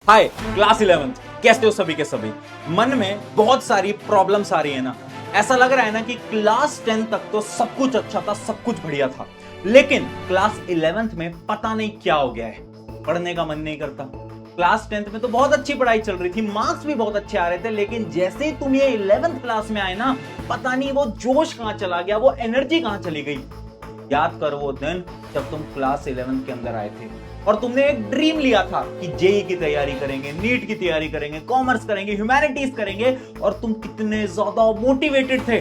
हाय class 11th, कैसे हो सभी के सभी। मन में बहुत सारी प्रॉब्लम्स आ रही है ना। ऐसा लग रहा है ना कि क्लास 10 तक तो सब कुछ अच्छा था, सब कुछ बढ़िया था, लेकिन क्लास 11th में पता नहीं क्या हो गया है। पढ़ने का मन नहीं करता। क्लास 10th में तो बहुत अच्छी पढ़ाई चल रही थी, मार्क्स भी बहुत अच्छे आ रहे थे, लेकिन जैसे ही तुम ये 11th क्लास में आए ना, पता नहीं वो जोश कहां चला गया, वो एनर्जी कहां चली गई। याद करो वो दिन जब तुम क्लास 11th के अंदर आए थे और तुमने एक ड्रीम लिया था कि जेई की तैयारी करेंगे, नीट की तैयारी करेंगे, कॉमर्स करेंगे, ह्यूमैनिटीज करेंगे, और तुम कितने ज्यादा मोटिवेटेड थे।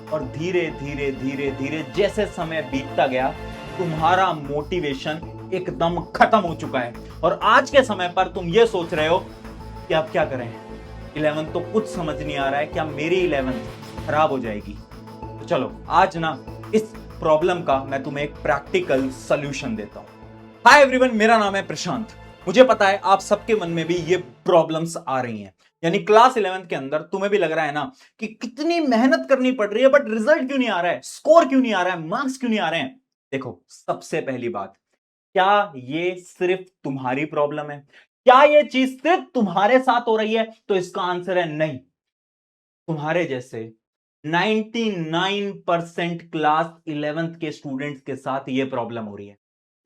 और धीरे धीरे धीरे धीरे जैसे समय बीतता गया, तुम्हारा मोटिवेशन एकदम खत्म हो चुका है और आज के समय पर तुम ये सोच रहे हो कि अब क्या करें। 11th तो कुछ समझ नहीं आ रहा है, क्या मेरी 11th खराब हो जाएगी। तो चलो आज ना इस प्रॉब्लम का मैं तुम्हें एक प्रैक्टिकल सॉल्यूशन देता हूं। हाय एवरीवन, मेरा नाम है प्रशांत। मुझे पता है आप सबके मन में भी ये प्रॉब्लम्स आ रही हैं, यानी क्लास 11th के अंदर तुम्हें भी लग रहा है ना कि कितनी मेहनत करनी पड़ रही है, बट रिजल्ट क्यों नहीं आ रहा है, स्कोर क्यों नहीं आ रहा है, मार्क्स क्यों नहीं आ रहे हैं। देखो, सबसे पहली बात, क्या ये सिर्फ तुम्हारी प्रॉब्लम है? क्या ये चीज सिर्फ तुम्हारे साथ हो रही है? तो इसका आंसर है नहीं। तुम्हारे जैसे 99% क्लास 11th के स्टूडेंट्स के साथ ये प्रॉब्लम हो रही है।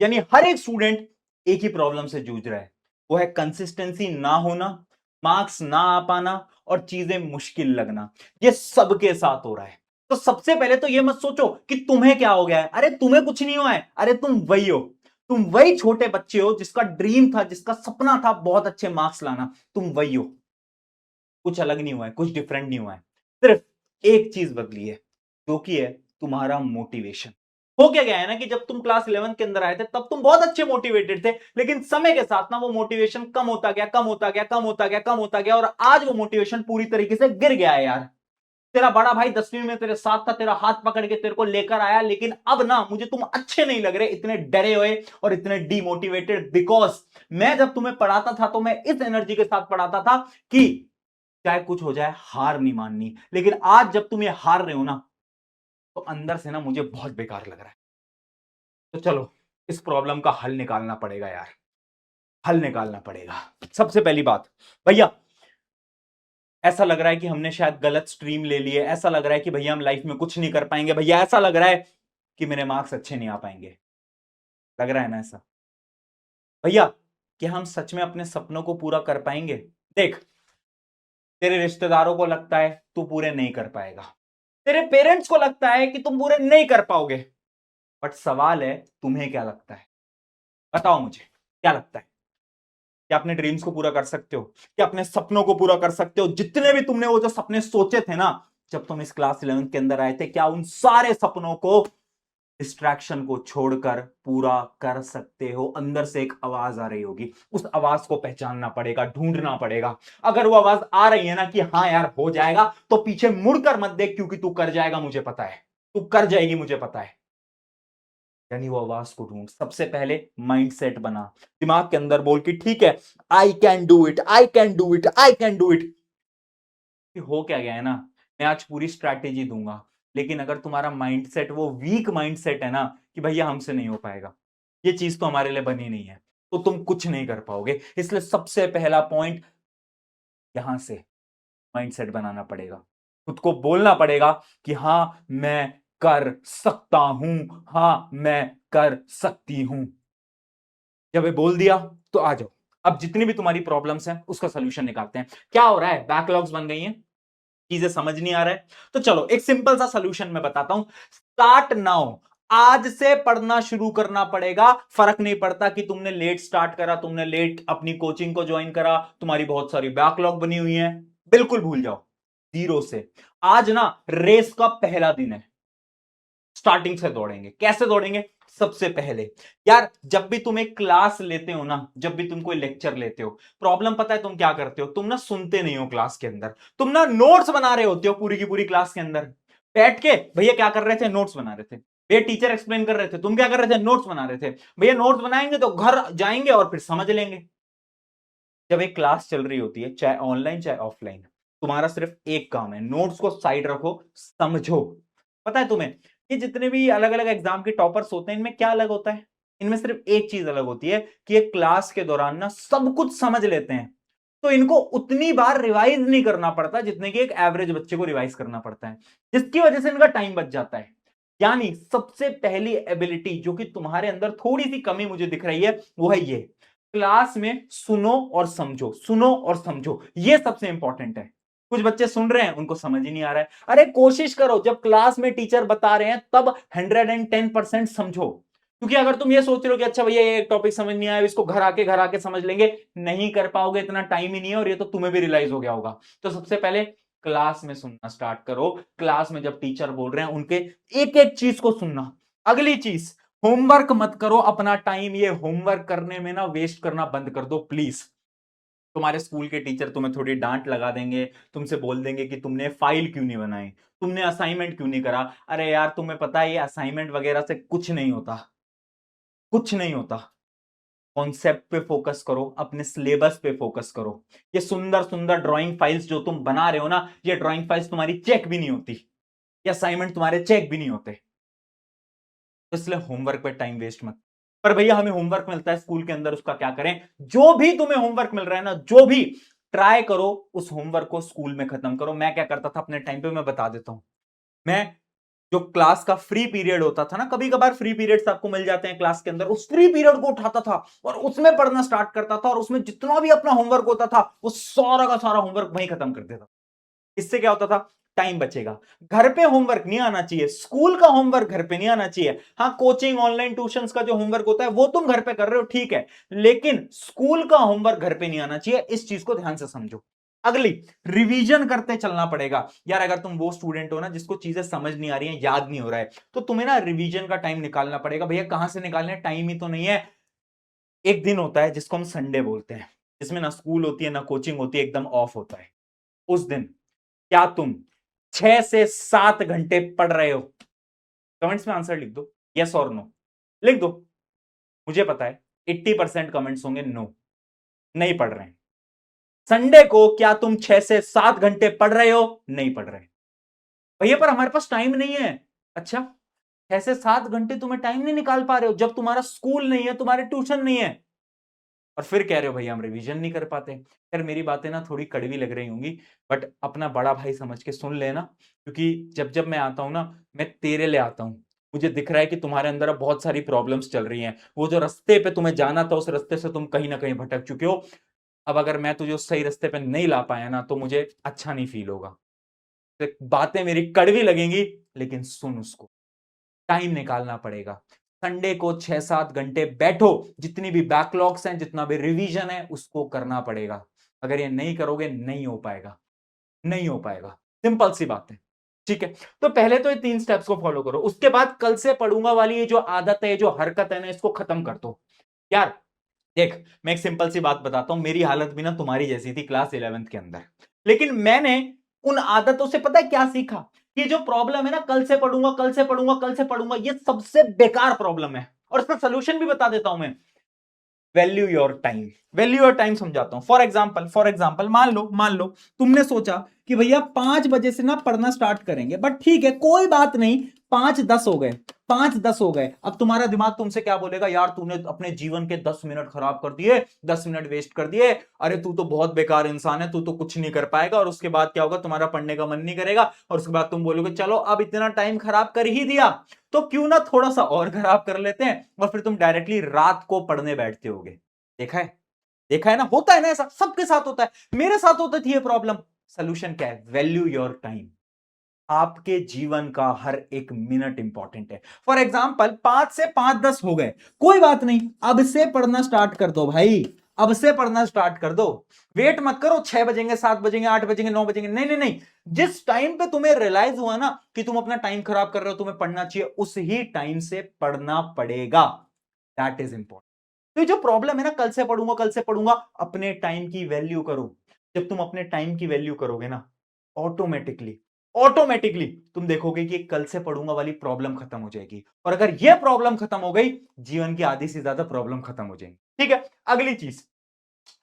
यानी हर एक स्टूडेंट एक ही प्रॉब्लम से जूझ रहा है, वो है कंसिस्टेंसी ना होना, मार्क्स ना आ पाना और चीजें मुश्किल लगना। ये सबके साथ हो रहा है। तो सबसे पहले तो ये मत सोचो कि तुम्हें क्या हो गया है। अरे तुम्हें कुछ नहीं हुआ है, अरे तुम वही हो। तुम वही छोटे बच्चे हो जिसका ड्रीम था, जिसका सपना था बहुत अच्छे मार्क्स लाना। तुम वही हो, कुछ अलग नहीं हुआ है, कुछ डिफरेंट नहीं हुआ है। सिर्फ एक चीज बदली है, जो कि है तुम्हारा मोटिवेशन। हो क्या गया है ना कि जब तुम क्लास 11 के अंदर आए थे तब तुम बहुत अच्छे मोटिवेटेड थे, लेकिन समय के साथ ना वो मोटिवेशन कम होता गया, कम होता गया, कम होता गया, कम होता गया, और आज वो मोटिवेशन पूरी तरीके से गिर गया है यार। तेरा बड़ा भाई 10वीं में तेरे साथ था, तेरा हाथ पकड़ के तेरे को लेकर आया, लेकिन अब ना मुझे तुम अच्छे नहीं लग रहे, इतने डरे हुए और इतने डीमोटिवेटेड। बिकॉज मैं जब तुम्हें पढ़ाता था तो मैं इस एनर्जी के साथ पढ़ाता था कि चाहे कुछ हो जाए हार नहीं माननी, लेकिन आज जब तुम ये हार रहे हो ना, तो अंदर से ना मुझे बहुत बेकार लग रहा है। तो चलो, इस प्रॉब्लम का हल निकालना पड़ेगा यार, हल निकालना पड़ेगा। सबसे पहली बात, भैया ऐसा लग रहा है कि हमने शायद गलत स्ट्रीम ले ली है, ऐसा लग रहा है कि भैया हम लाइफ में कुछ नहीं कर पाएंगे, भैया ऐसा लग रहा है कि मेरे मार्क्स अच्छे नहीं आ पाएंगे। लग रहा है ना ऐसा? भैया कि हम सच में अपने सपनों को पूरा कर पाएंगे? देख, तेरे रिश्तेदारों को लगता है तू पूरे नहीं कर पाएगा, तेरे पेरेंट्स को लगता है कि तुम पूरे नहीं कर पाओगे, बट सवाल है तुम्हें क्या लगता है? बताओ मुझे, क्या लगता है? क्या अपने ड्रीम्स को पूरा कर सकते हो? क्या अपने सपनों को पूरा कर सकते हो? जितने भी तुमने वो जो सपने सोचे थे ना जब तुम इस क्लास 11 के अंदर आए थे, क्या उन सारे सपनों को, डिस्ट्रैक्शन को छोड़कर पूरा कर सकते हो? अंदर से एक आवाज आ रही होगी, उस आवाज को पहचानना पड़ेगा, ढूंढना पड़ेगा। अगर वो आवाज आ रही है ना कि हाँ यार हो जाएगा, तो पीछे मुड़कर मत देख, क्योंकि तू कर जाएगा, मुझे पता है तू कर जाएगी, मुझे पता है। यानी वो आवाज को ढूंढ। सबसे पहले माइंडसेट बना, दिमाग के अंदर बोल कि ठीक है, I can do it, I can do it, I can do it. हो क्या गया है ना, मैं आज पूरी स्ट्रैटेजी दूंगा, लेकिन अगर तुम्हारा माइंडसेट वो वीक माइंडसेट है ना कि भैया हमसे नहीं हो पाएगा, ये चीज तो हमारे लिए बनी नहीं है, तो तुम कुछ नहीं कर पाओगे। इसलिए सबसे पहला पॉइंट यहां से माइंडसेट बनाना पड़ेगा। खुद को बोलना पड़ेगा कि हां मैं कर सकता हूं, हां मैं कर सकती हूं। जब ये बोल दिया तो आ जाओ, अब जितनी भी तुम्हारी प्रॉब्लम्स हैं उसका सोल्यूशन निकालते हैं। क्या हो रहा है, बैकलॉग्स बन गई हैं, चीजें समझ नहीं आ रहा है, तो चलो एक सिंपल सा सोल्यूशन मैं बताता हूं। Start now. आज से पढ़ना शुरू करना पड़ेगा। फर्क नहीं पड़ता कि तुमने लेट स्टार्ट करा, तुमने लेट अपनी कोचिंग को ज्वाइन करा, तुम्हारी बहुत सारी बैकलॉग बनी हुई है, बिल्कुल भूल जाओ। जीरो से। आज ना रेस का पहला दिन है, स्टार्टिंग से दौड़ेंगे। कैसे दौड़ेंगे? सबसे पहले यार, जब भी तुम एक क्लास लेते हो ना, जब भी तुम कोई लेक्चर लेते हो, प्रॉब्लम पता है तुम क्या करते हो? तुम ना सुनते नहीं हो क्लास के अंदर, तुम ना नोट्स बना रहे होते हो पूरी की पूरी क्लास के अंदर बैठ के। भैया क्या कर रहे थे? नोट्स बना रहे थे। भैया टीचर एक्सप्लेन कर रहे थे, तुम क्या कर रहे थे? नोट्स बना रहे थे। भैया नोट्स बनाएंगे तो घर जाएंगे और फिर समझ लेंगे। जब एक क्लास चल रही होती है, चाहे ऑनलाइन चाहे ऑफलाइन, तुम्हारा सिर्फ एक काम है, नोट्स को साइड रखो, समझो। पता है तुम्हें, ये जितने भी अलग अलग एग्जाम के टॉपर्स होते हैं, इनमें क्या अलग होता है? इनमें सिर्फ एक चीज अलग होती है कि ये क्लास के दौरान ना सब कुछ समझ लेते हैं, तो इनको उतनी बार रिवाइज नहीं करना पड़ता जितने कि एक एवरेज बच्चे को रिवाइज करना पड़ता है, जिसकी वजह से इनका टाइम बच जाता है। यानी सबसे पहली एबिलिटी जो कि तुम्हारे अंदर थोड़ी सी कमी मुझे दिख रही है वो है ये, क्लास में सुनो और समझो, सुनो और समझो, ये सबसे इंपॉर्टेंट है। कुछ बच्चे सुन रहे हैं, उनको समझ ही नहीं आ रहा है। अरे कोशिश करो जब क्लास में टीचर बता रहे हैं तब 110% समझो, क्योंकि अगर तुम ये सोच रहे हो कि अच्छा भैया ये एक टॉपिक समझ नहीं आया, इसको घर आके समझ लेंगे, नहीं कर पाओगे, इतना टाइम ही नहीं है, और ये तो तुम्हें भी रियलाइज हो गया होगा। तो सबसे पहले क्लास में सुनना स्टार्ट करो, क्लास में जब टीचर बोल रहे हैं उनके एक एक चीज को सुनना। अगली चीज, होमवर्क मत करो, अपना टाइम ये होमवर्क करने में ना वेस्ट करना बंद कर दो प्लीज। तुम्हारे स्कूल के टीचर तुम्हें थोड़ी डांट लगा देंगे, तुमसे बोल देंगे कि तुमने फाइल क्यों नहीं बनाई, तुमने असाइनमेंट क्यों नहीं करा। अरे यार तुम्हें पता है ये असाइनमेंट वगैरह से कुछ नहीं होता, कुछ नहीं होता। कॉन्सेप्ट पे फोकस करो, अपने सिलेबस पे फोकस करो। ये सुंदर सुंदर ड्राइंग फाइल्स जो तुम बना रहे हो ना, ये ड्राइंग फाइल्स तुम्हारी चेक भी नहीं होती, ये असाइनमेंट तुम्हारे चेक भी नहीं होते। तो इसलिए होमवर्क पे टाइम वेस्ट मत। पर भैया हमें होमवर्क मिलता है स्कूल के अंदर, उसका क्या करें? जो भी तुम्हें होमवर्क मिल रहा है ना, जो भी, ट्राई करो उस होमवर्क को स्कूल में खत्म करो। मैं क्या करता था अपने टाइम पे, मैं बता देता हूं। मैं जो क्लास का फ्री पीरियड होता था ना, कभी कभार फ्री पीरियड्स आपको मिल जाते हैं क्लास के अंदर, उस फ्री पीरियड को उठाता था और उसमें पढ़ना स्टार्ट करता था, और उसमें जितना भी अपना होमवर्क होता था वो सारा का सारा होमवर्क वहीं खत्म कर देता था। इससे क्या होता था? टाइम बचेगा। घर पे होमवर्क नहीं आना चाहिए, स्कूल का होमवर्क घर पे नहीं आना चाहिए। हाँ, कोचिंग ऑनलाइन ट्यूशंस का जो होमवर्क होता है वो तुम घर पे कर रहे हो, ठीक है, लेकिन स्कूल का होमवर्क घर पे नहीं आना चाहिए, इस चीज को ध्यान से समझो। अगली, रिवीजन करते चलना पड़ेगा। यार अगर तुम वो स्टूडेंट हो ना जिसको चीजें समझ नहीं आ रही हैं, याद नहीं हो रहा है, तो तुम्हें ना रिवीजन का टाइम निकालना पड़ेगा। भैया कहां से निकालने, टाइम ही तो नहीं है। एक दिन होता है जिसको हम संडे बोलते हैं, जिसमें ना स्कूल होती है ना कोचिंग होती है, एकदम ऑफ होता है। उस दिन क्या तुम 6 से 7 घंटे पढ़ रहे हो? कमेंट्स में आंसर लिख दो, यस और नो लिख दो। मुझे पता है 80% कमेंट्स होंगे नो, नहीं पढ़ रहे हैं। संडे को क्या तुम 6 से 7 घंटे पढ़ रहे हो? नहीं पढ़ रहे। भैया पर हमारे पास टाइम नहीं है। अच्छा, 6 से 7 घंटे तुम्हें टाइम नहीं निकाल पा रहे हो जब तुम्हारा स्कूल नहीं है, तुम्हारे ट्यूशन नहीं है, और फिर कह रहे हो भैया हम रिवीजन नहीं कर पाते। यार मेरी बातें ना थोड़ी कड़वी लग रही होंगी, बट अपना बड़ा भाई समझ के सुन लेना, क्योंकि जब जब मैं आता हूं ना, मैं तेरे लिए आता हूं। मुझे दिख रहा है कि तुम्हारे अंदर अब बहुत सारी प्रॉब्लम्स चल रही हैं, वो जो रास्ते पे तुम्हें जाना था उस रास्ते से तुम कहीं ना कहीं भटक चुके हो। अब अगर मैं तुझे उस सही रास्ते पे नहीं ला पाया ना, तो मुझे अच्छा नहीं फील होगा। तो बातें मेरी कड़वी लगेंगी, लेकिन सुन उसको, टाइम निकालना पड़ेगा। संडे को 6 7 घंटे बैठो, जितनी भी बैकलॉग्स हैं, जितना भी रिवीजन है, उसको करना पड़ेगा। अगर ये नहीं करोगे नहीं हो पाएगा, नहीं हो पाएगा, सिंपल सी बात है। ठीक है, तो पहले तो ये 3 स्टेप्स को फॉलो करो, उसके बाद कल से पढ़ूंगा वाली ये जो आदत है, जो हरकत है ना, इसको खत्म कर दो। यार देख, मैं एक सिंपल सी बात बताता हूं, मेरी हालत भी ना तुम्हारी जैसी थी क्लास 11th के अंदर, लेकिन मैंने उन आदतों से पता है क्या सीखा? ये जो प्रॉब्लम है ना, कल से पढ़ूंगा, कल से पढ़ूंगा, कल से पढ़ूंगा, ये सबसे बेकार प्रॉब्लम है, और इसका सोल्यूशन भी बता देता हूं मैं। Value your time, value your time समझाता हूं। फॉर एग्जाम्पल मान लो तुमने सोचा कि भैया 5 बजे से ना पढ़ना स्टार्ट करेंगे, बट ठीक है कोई बात नहीं, 5:10 हो गए, 5:10 हो गए। अब तुम्हारा दिमाग तुमसे क्या बोलेगा? यार तूने अपने जीवन के 10 मिनट खराब कर दिए, 10 मिनट वेस्ट कर दिए, अरे तू तो बहुत बेकार इंसान है, तू तो कुछ नहीं कर पाएगा। और उसके बाद क्या होगा? तुम्हारा पढ़ने का मन नहीं करेगा, और उसके बाद तुम बोलोगे चलो अब इतना टाइम खराब कर ही दिया, तो क्यों ना थोड़ा सा और खराब कर लेते हैं, और फिर तुम डायरेक्टली रात को पढ़ने बैठते होगे। देखा है, देखा है ना, होता है ना, ऐसा सबके साथ होता है, मेरे साथ होती थी ये प्रॉब्लम। सोल्यूशन क्या है? Value your time. आपके जीवन का हर एक मिनट इंपॉर्टेंट है। फॉर एग्जाम्पल 5 से 5:10 हो गए, कोई बात नहीं, अब से पढ़ना स्टार्ट कर दो भाई, अब से पढ़ना स्टार्ट कर दो। वेट मत करो 6 बजेंगे, 7 बजेंगे, 8 बजेंगे, 9 बजेंगे, नहीं नहीं नहीं। जिस टाइम पे तुम्हें रियलाइज हुआ ना कि तुम अपना टाइम खराब कर रहे हो, तुम्हें पढ़ना चाहिए, उस ही टाइम से पढ़ना पड़ेगा। That is important. तो ये जो प्रॉब्लम है ना, कल से पढ़ूंगा, कल से पढ़ूंगा, अपने टाइम की वैल्यू करो। जब तुम अपने टाइम की वैल्यू करोगे ना, ऑटोमेटिकली ऑटोमेटिकली तुम देखोगे कि कल से पढ़ूंगा वाली प्रॉब्लम खत्म हो जाएगी, और अगर यह प्रॉब्लम खत्म हो गई, जीवन की आधी से ज्यादा प्रॉब्लम खत्म हो जाएंगी। ठीक है, अगली चीज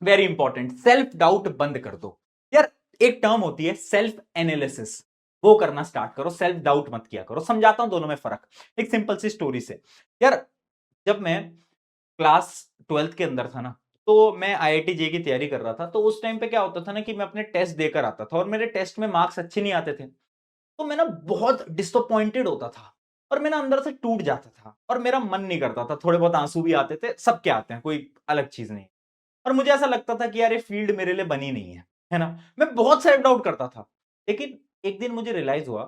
वेरी इंपॉर्टेंट, सेल्फ डाउट बंद कर दो। यार एक टर्म होती है सेल्फ एनालिसिस, वो करना स्टार्ट करो, सेल्फ डाउट मत किया करो। समझाता हूं दोनों में फर्क, एक सिंपल सी स्टोरी से। यार जब मैं क्लास 12th के अंदर था ना, तो मैं आईआईटी जे की तैयारी कर रहा था। तो उस टाइम पे क्या होता था ना कि मैं अपने टेस्ट देकर आता था और मेरे टेस्ट में मार्क्स अच्छे नहीं आते थे। तो मैं ना बहुत डिसअपॉइंटेड होता था और मैं ना अंदर से टूट जाता था और मेरा मन नहीं करता था। थोड़े बहुत आंसू भी आते थे, सबके आते हैं, कोई अलग चीज नहीं। और मुझे ऐसा लगता था कि यार ये फील्ड मेरे लिए बनी नहीं है ना? मैं बहुत सेल्फ डाउट करता था। लेकिन एक दिन मुझे रियलाइज हुआ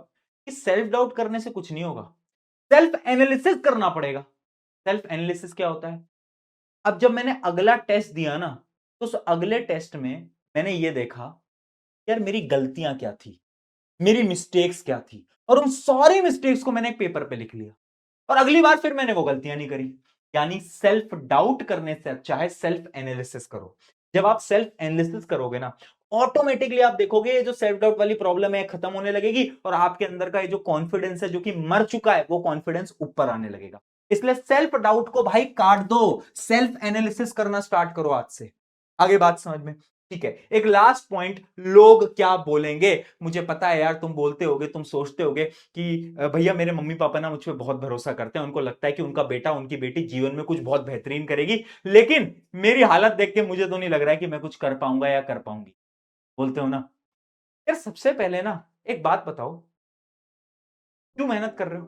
कि सेल्फ डाउट करने से कुछ नहीं होगा, सेल्फ एनालिसिस करना पड़ेगा। सेल्फ एनालिसिस क्या होता है? अब जब मैंने अगला टेस्ट दिया ना, तो उस अगले टेस्ट में मैंने ये देखा, यार मेरी गलतियां क्या थी, मेरी मिस्टेक्स क्या थी, और उन सारी मिस्टेक्स को मैंने एक पेपर पे लिख लिया और अगली बार फिर मैंने वो गलतियां नहीं करी। यानी सेल्फ डाउट करने से अच्छा है सेल्फ एनालिसिस करो। जब आप सेल्फ एनालिसिस करोगे ना, ऑटोमेटिकली आप देखोगे ये जो सेल्फ डाउट वाली प्रॉब्लम है खत्म होने लगेगी और आपके अंदर का ये जो कॉन्फिडेंस है जो कि मर चुका है, वो कॉन्फिडेंस ऊपर आने लगेगा। इसलिए सेल्फ डाउट को भाई काट दो, सेल्फ एनालिसिस करना स्टार्ट करो आज से। आगे बात समझ में? ठीक है, एक लास्ट पॉइंट, लोग क्या बोलेंगे। मुझे पता है यार, तुम बोलते होगे, तुम सोचते होगे कि भैया मेरे मम्मी पापा ना मुझ पर बहुत भरोसा करते हैं, उनको लगता है कि उनका बेटा उनकी बेटी जीवन में कुछ बहुत बेहतरीन करेगी, लेकिन मेरी हालत देख के मुझे तो नहीं लग रहा है कि मैं कुछ कर पाऊंगा या कर पाऊंगी। बोलते हो ना? यार सबसे पहले ना एक बात बताओ, क्यों मेहनत कर रहे हो?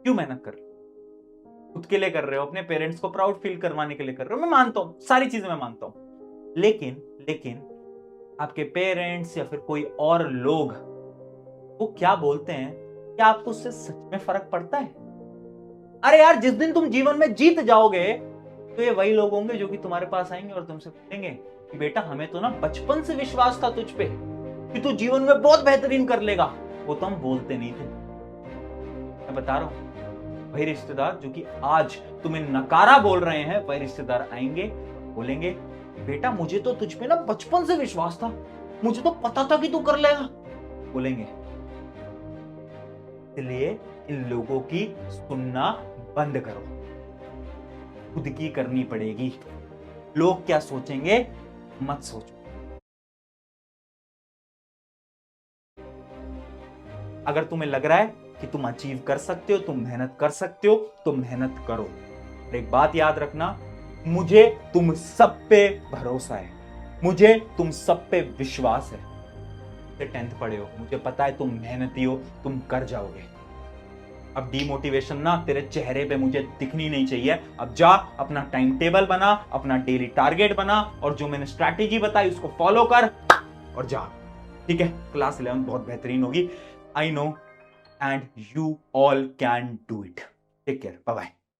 क्यों मेहनत कर रहे हो? खुद के लिए कर रहे हो, अपने पेरेंट्स को प्राउड फील करवाने के लिए कर रहे हो, मैं मानता हूं, सारी चीजें मैं मानता हूं। लेकिन लेकिन आपके पेरेंट्स या फिर कोई और लोग वो क्या बोलते हैं, क्या आपको उससे सच में फर्क पड़ता है? अरे यार, जिस दिन तुम जीवन में जीत जाओगे तो ये वही लोग होंगे जो कि तुम्हारे पास आएंगे और तुमसे पूछेंगे कि बेटा हमें तो ना बचपन से विश्वास था तुझ पे कि तू जीवन में बहुत बेहतरीन कर लेगा। वो तो हम बोलते नहीं थे। मैं बता रहा हूं, वही रिश्तेदार जो कि आज तुम्हें नकारा बोल रहे हैं, वही रिश्तेदार आएंगे, बोलेंगे बेटा मुझे तो तुझ पे ना बचपन से विश्वास था, मुझे तो पता था कि तू कर लेगा। बोलेंगे। इसलिए इन लोगों की सुनना बंद करो, खुद की करनी पड़ेगी। लोग क्या सोचेंगे मत सोचो। अगर तुम्हें लग रहा है कि तुम अचीव कर सकते हो, तुम मेहनत कर सकते हो, तो मेहनत करो। और एक बात याद रखना, मुझे तुम सब पे भरोसा है, मुझे तुम सब पे विश्वास है। 10th पढ़े हो, मुझे पता है तुम मेहनती हो, तुम कर जाओगे। अब डीमोटिवेशन ना तेरे चेहरे पे मुझे दिखनी नहीं चाहिए। अब जा, अपना टाइम टेबल बना, अपना डेली टारगेट बना और जो मैंने स्ट्रैटेजी बताई उसको फॉलो कर और जा। ठीक है, क्लास 11 बहुत बेहतरीन होगी, I know, and you all can do it. Take care, bye bye.